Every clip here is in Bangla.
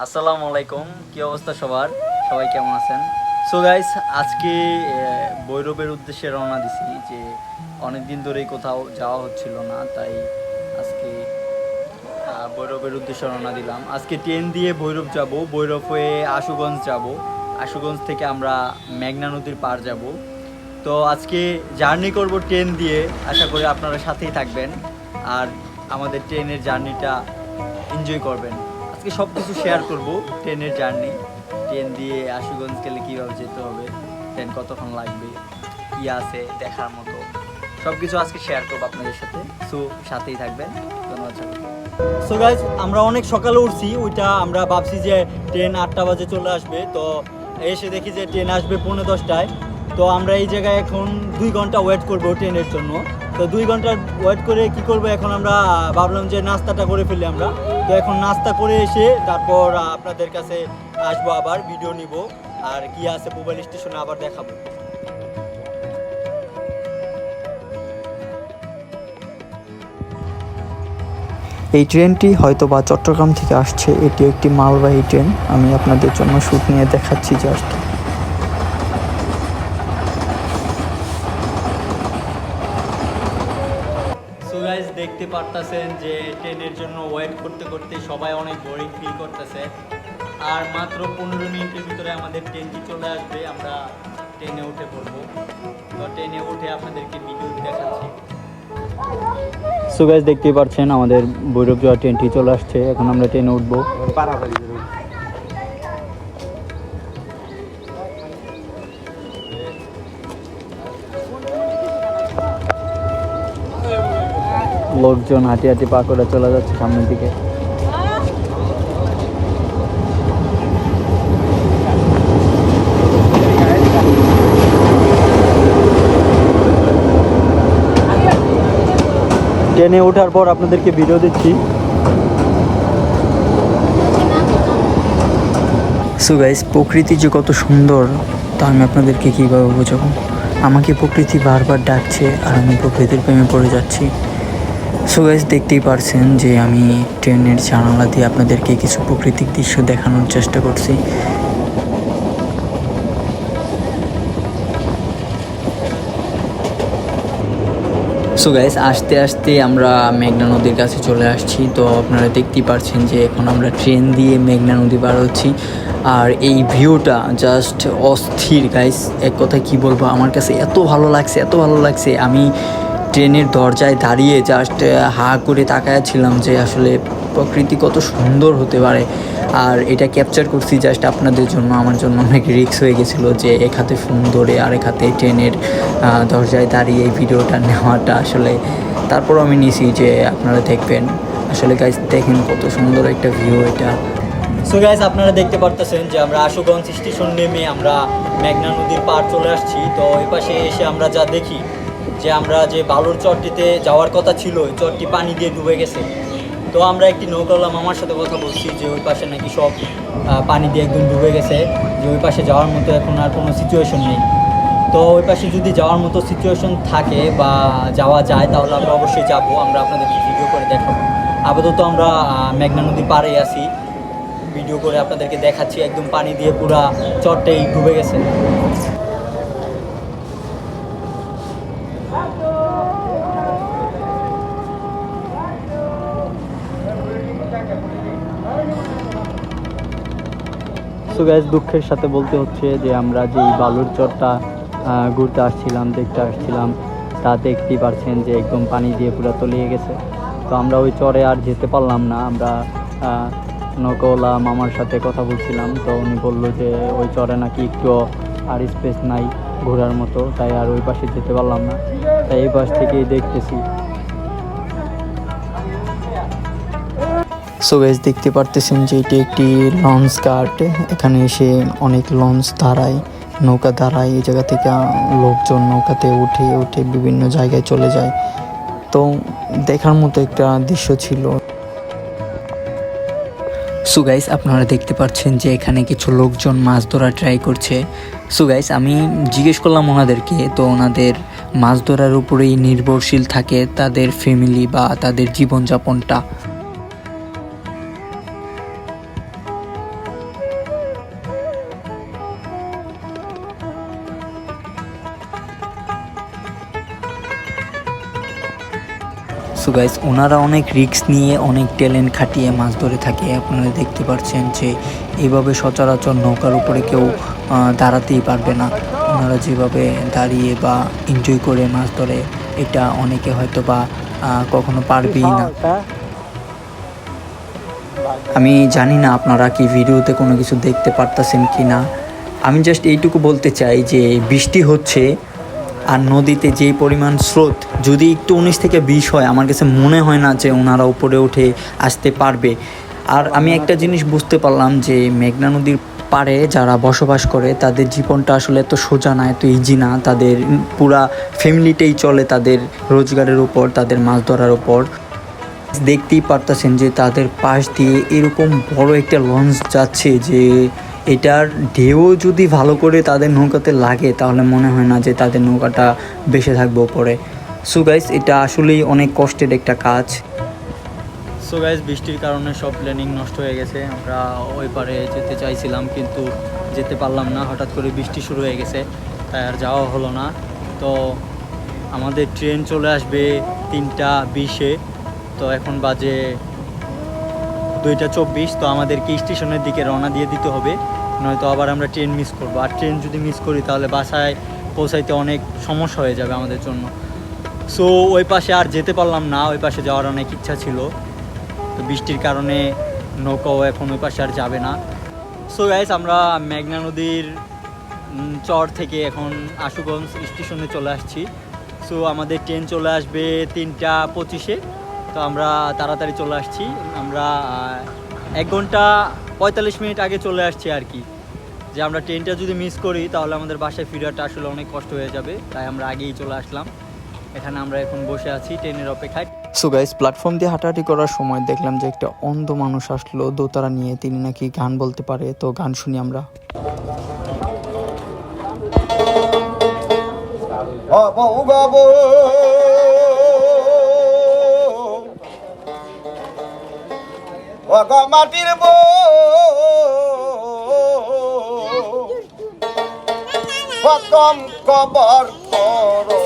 আসসালামু আলাইকুম, কি অবস্থা সবার? সবাই কেমন আছেন? সো গাইস, আজকে ভৈরবের উদ্দেশ্যে রওনা দিছি। যে অনেক দিন ধরেই কোথাও যাওয়া হচ্ছিল না, তাই আজকে ভৈরবের উদ্দেশ্যে রওনা দিলাম। আজকে ট্রেন দিয়ে ভৈরব যাব, ভৈরব হয়ে আশুগঞ্জ যাব, আশুগঞ্জ থেকে আমরা মেঘনা নদীর পার যাব। তো আজকে জার্নি করব ট্রেন দিয়ে, আশা করি আপনারা সাথেই থাকবেন আর আমাদের ট্রেনের জার্নিটা এনজয় করবেন। আজকে সব কিছু শেয়ার করব, ট্রেনের জার্নি, ট্রেন দিয়ে আশুগঞ্জ গেলে কীভাবে যেতে হবে, ট্রেন কতক্ষণ লাগবে, কী আছে দেখার মতো, সব কিছু আজকে শেয়ার করবো আপনাদের সাথে। সো সাথেই থাকবেন, ধন্যবাদ সবাইকে। সো গাইজ, আমরা অনেক সকালে উঠছি, ওইটা আমরা ভাবছি যে ট্রেন 8টা বাজে চলে আসবে, তো এসে দেখি যে ট্রেন আসবে 10:45টায়। তো আমরা এই জায়গায় এখন 2 ঘন্টা ওয়েট করবো ট্রেনের জন্য। তো 2 ঘন্টা ওয়েট করে কি করব, এখন আমরা ভাবলাম যে নাস্তাটা করে ফেলি আমরা। তো এখন নাস্তা করে এসে তারপর আপনাদের কাছে আসবো, আবার ভিডিও নিব আর কি আছে মোবাইল স্টেশনে আবার দেখাবো। এই ট্রেনটি হয়তোবা চট্টগ্রাম থেকে আসছে। এটি একটি মালবাহী ট্রেন। আমি আপনাদের জন্য শুট নিয়ে দেখাচ্ছি জাস্ট। সো গাইস, দেখতে পারতেছেন যে ট্রেনের জন্য ওয়েট করতে করতে সবাই অনেক বোরিং ফিল করতেছে। আর মাত্র 15 মিনিটের ভিতরে আমাদের ট্রেনটি চলে আসবে, আমরা ট্রেনে উঠে পড়বো। তো ট্রেনে উঠে আপনাদেরকে ভিডিও দেখাচ্ছি। সো গাইস, দেখতেই পাচ্ছেন আমাদের ভৈরব যাওয়ার ট্রেনটি চলে আসছে, এখন আমরা ট্রেনে উঠবো। লোকজন হাঁটি হাঁটি পা করে চলে যাচ্ছে সামনের দিকে। ট্রেনে ওঠার পর আপনাদেরকে ভিডিও দিচ্ছি। সো গাইস, প্রকৃতি যে কত সুন্দর তা আমি আপনাদেরকে কীভাবে বোঝাবো। আমাকে প্রকৃতি বারবার ডাকছে আর আমি প্রকৃতির প্রেমে পড়ে যাচ্ছি। সো গাইস, দেখতেই পারছেন যে আমি ট্রেনের জানালা দিয়ে আপনাদেরকে কিছু প্রাকৃতিক দৃশ্য দেখানোর চেষ্টা করছি। সো গাইস, আস্তে আস্তে আমরা মেঘনা নদীর কাছে চলে আসছি। তো আপনারা দেখতেই পারছেন যে এখন আমরা ট্রেন দিয়ে মেঘনা নদী পার হচ্ছি। আর এই ভিউটা জাস্ট অস্থির গাইস, এক কথায় কী বলবো, আমার কাছে এত ভালো লাগছে, এত ভালো লাগছে। আমি ট্রেনের দরজায় দাঁড়িয়ে জাস্ট হা করে তাকায়াছিলাম যে আসলে প্রকৃতি কত সুন্দর হতে পারে। আর এটা ক্যাপচার করছি জাস্ট আপনাদের জন্য। আমার জন্য অনেক রিস্ক হয়ে গেছিলো যে এক হাতে ফোন ধরে আরেক হাতে ট্রেনের দরজায় দাঁড়িয়ে এই ভিডিওটা নেওয়াটা। আসলে তারপরও আমি নিছি যে আপনারা দেখবেন। আসলে গাইস দেখেন কত সুন্দর একটা ভিউ এটা। সো গাইস, আপনারা দেখতে পারতেছেন যে আমরা আশুগঞ্জ স্টেশন নেমে আমরা মেঘনা নদীর পার চলে আসছি। তো এই পাশে এসে আমরা যা দেখি যে আমরা যে বালুর চরটিতে যাওয়ার কথা ছিল, ওই চরটি পানি দিয়ে ডুবে গেছে। তো আমরা একটি নৌকাওয়ালা মামার সাথে কথা বলছি যে ওই পাশে নাকি সব পানি দিয়ে একদম ডুবে গেছে, যে ওই পাশে যাওয়ার মতো এখন আর কোনো সিচুয়েশন নেই। তো ওই পাশে যদি যাওয়ার মতো সিচুয়েশন থাকে বা যাওয়া যায় তাহলে আমরা অবশ্যই যাবো, আমরা আপনাদেরকে ভিডিও করে দেখাবো। আপাতত আমরা মেঘনা নদীর পাড়েই আছি, ভিডিও করে আপনাদেরকে দেখাচ্ছি। একদম পানি দিয়ে পুরা চরটাই ডুবে গেছে। সো গাইস, দুঃখের সাথে বলতে হচ্ছে যে আমরা যেই বালুর চরটা ঘুরতে আসছিলাম, দেখতে আসছিলাম, তা দেখতেই পারছেন যে একদম পানি দিয়ে পুরো তলিয়ে গেছে। তো আমরা ওই চরে আর যেতে পারলাম না। আমরা নৌকাওয়ালা মামার সাথে কথা বলছিলাম, তো উনি বললো যে ওই চরে নাকি একটু আর স্পেস নাই ঘোরার মতো, তাই আর ওই পাশে যেতে পারলাম না, তাই এই পাশ থেকেই দেখতেছি। সো গাইস, দেখতে পারতেছেন যে এটি একটি লঞ্চ ঘাট। এখানে এসে অনেক লঞ্চ দাঁড়ায়, নৌকা দাঁড়ায়। এই জায়গা থেকে লোকজন নৌকাতে উঠে উঠে বিভিন্ন জায়গায় চলে যায়। তো দেখার মতো একটা দৃশ্য ছিল। সো গাইস, আপনারা দেখতে পাচ্ছেন যে এখানে কিছু লোকজন মাছ ধরা ট্রাই করছে। সো গাইস, আমি জিজ্ঞেস করলাম ওনাদেরকে, তো ওনাদের মাছ ধরার উপরেই নির্ভরশীল থাকে তাদের ফ্যামিলি বা তাদের জীবনযাপনটা। সো গাইস, ওনারা অনেক রিস্ক নিয়ে অনেক ট্যালেন্ট খাটিয়ে মাছ ধরে থাকে। আপনারা দেখতে পাচ্ছেন যে এইভাবে সচরাচর নৌকার উপরে কেউ দাঁড়াতেই পারবে না। ওনারা যেভাবে দাঁড়িয়ে বা এনজয় করে মাছ ধরে, এটা অনেকে হয়তো বা কখনো পারবেই না। আমি জানি না আপনারা কি ভিডিওতে কোনো কিছু দেখতে পারতেছেন কি না। আমি জাস্ট এইটুকু বলতে চাই যে বৃষ্টি হচ্ছে আর নদীতে যেই পরিমাণ স্রোত, যদি একটু 19 থেকে 20 হয়, আমার কাছে মনে হয় না যে ওনারা উপরে উঠে আসতে পারবে। আর আমি একটা জিনিস বুঝতে পারলাম যে মেঘনা নদীর পাড়ে যারা বসবাস করে তাদের জীবনটা আসলে এত সোজা না, এত ইজি না। তাদের পুরা ফ্যামিলিটাই চলে তাদের রোজগারের উপর, তাদের মাছ ধরার উপর। দেখতেই পারতেছেন যে তাদের পাশ দিয়ে এরকম বড় একটা লঞ্চ যাচ্ছে যে এটার ঢেউ যদি ভালো করে তাদের নৌকাতে লাগে তাহলে মনে হয় না যে তাদের নৌকাটা বেঁচে থাকবে উপরে। সো গাইস, এটা আসলেই অনেক কষ্টের একটা কাজ। সো গাইস, বৃষ্টির কারণে সব প্ল্যানিং নষ্ট হয়ে গেছে। আমরা ওই পারে যেতে চাইছিলাম কিন্তু যেতে পারলাম না, হঠাৎ করে বৃষ্টি শুরু হয়ে গেছে, তাই আর যাওয়া হলো না। তো আমাদের ট্রেন চলে আসবে 3:20-এ, তো এখন বাজে 2:24। তো আমাদেরকে স্টেশনের দিকে রওনা দিয়ে দিতে হবে, নয়তো আবার আমরা ট্রেন মিস করবো। আর ট্রেন যদি মিস করি তাহলে বাসায় পৌঁছাইতে অনেক সমস্যা হয়ে যাবে আমাদের জন্য। সো ওই পাশে আর যেতে পারলাম না, ওই পাশে যাওয়ার অনেক ইচ্ছা ছিল, তো বৃষ্টির কারণে নৌকাও এখন ওই পাশে আর যাবে না। সো গাইস, আমরা মেঘনা নদীর চর থেকে এখন আশুগঞ্জ স্টেশনে চলে আসছি। সো আমাদের ট্রেন চলে আসবে 3:25-এ, তো আমরা তাড়াতাড়ি চলে আসছি। আমরা 1 ঘন্টা 45 মিনিট আগে চলে আসছি আর কি, যে আমরা ট্রেনটা যদি মিস করি তাহলে আমাদের বাসায় ফিরাটা আসলে অনেক কষ্ট হয়ে যাবে, তাই আমরা আগেই চলে আসলাম। এখানে আমরা এখন বসে আছি ট্রেনের অপেক্ষায়। সো গাইস, প্ল্যাটফর্ম দিয়ে হাঁটাহাঁটি করার সময় দেখলাম যে একটা অন্ধ মানুষ আসলো দোতারা নিয়ে। তিনি নাকি গান বলতে পারে, তো গান শুনি আমরা। মাটির প্রথম কবর করো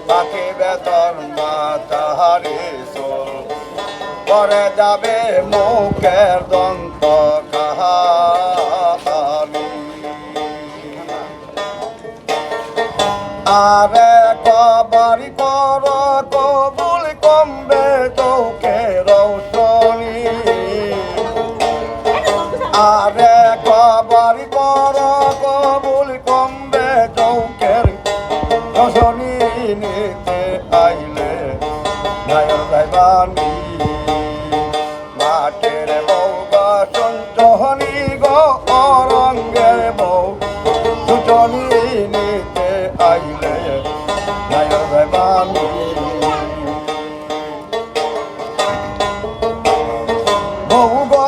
পাখি বেতন মাতাহারি সোল পরে যাবে মুখের দন্ত কাহানি। আরে কবরি কর কবুল কমবে চৌকে রৌশনি। আরে কবরি কর কবুল কমবে চৌকের রৌশনি। নিতে আইলে নায়র যাইবানি মাঠের বউ গা সঞ্চহনি গো অরঙ্গের বউ সুচনি। নিতে আইলে নায়র যাইবানি বউ গো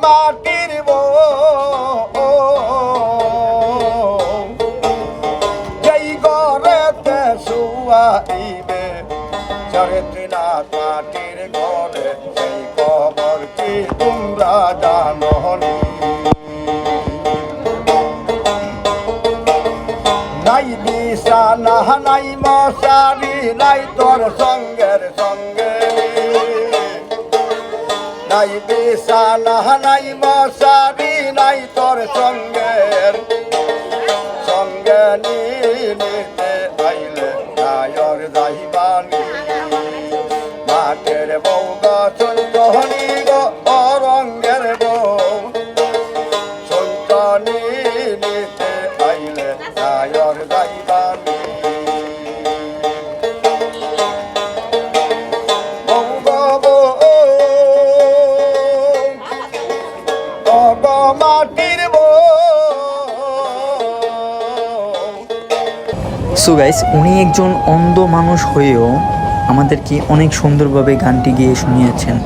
মাটির বউ যেই ঘরেতে শুয়াইবে চরিত্রনাথ মাটির ঘরে, সেই খবর কি তোমরা জাননি? নাই বিছানা নাই মশারি নাই তোর সঙ্গের সঙ্গে, নাই বিছানা নাই মশারি নাই তোর সঙ্গের সঙ্গে। নিতে আইলে নায়র যাইবানি মাঠের বউ গো সন্তনি গো অরঙ্গের বউ সন্তনি। নিতে আইলে নায়র যাইবানি বউ গো মাটির বউ। সো গাইস, উনি একজন অন্ধ মানুষ হয়েও আমাদেরকে অনেক সুন্দরভাবে গানটি গিয়ে শুনিয়েছেন।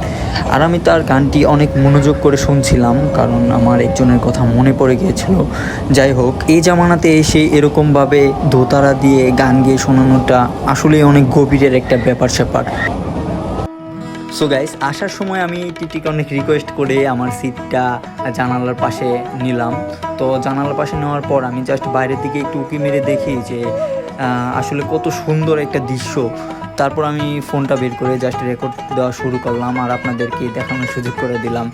আর আমি তার গানটি অনেক মনোযোগ করে শুনছিলাম, কারণ আমার একজনের কথা মনে পড়ে গিয়েছিল। যাই হোক, এই জামানাতে এসে এরকমভাবে দোতারা দিয়ে গান গিয়ে শোনানোটা আসলেই অনেক গভীরের একটা ব্যাপার স্যাপার। সো গাইস আসার সময় আমি টিটিকে অনেক রিকোয়েস্ট করে আমার সিটটা জানালার পাশে নিলাম। তো জানালার পাশে নেওয়ার পর আমি জাস্ট বাইরের দিকে একটু উঁকি মেরে দেখি যে আসলে কত সুন্দর একটা দৃশ্য। তারপর আমি ফোনটা বের করে জাস্ট রেকর্ড দেওয়া শুরু করলাম আর আপনাদেরকে দেখানোর সুযোগ করে দিলাম।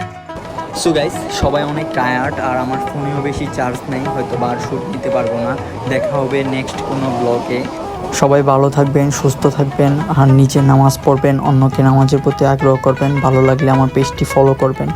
সো গাইস সবাই অনেক টায়ার্ড আর আমার ফোনেও বেশি চার্জ নেই, হয়তো বা আর শ্যুট দিতে পারবো না। দেখা হবে নেক্সট কোনো ব্লগে। সবাই ভালো থাকবেন, সুস্থ থাকবেন আর নিচে নামাজ পড়বেন, অন্যকে নামাজের প্রতি আগ্রহ করবেন। ভালো লাগলে আমার পেজটি ফলো করবেন।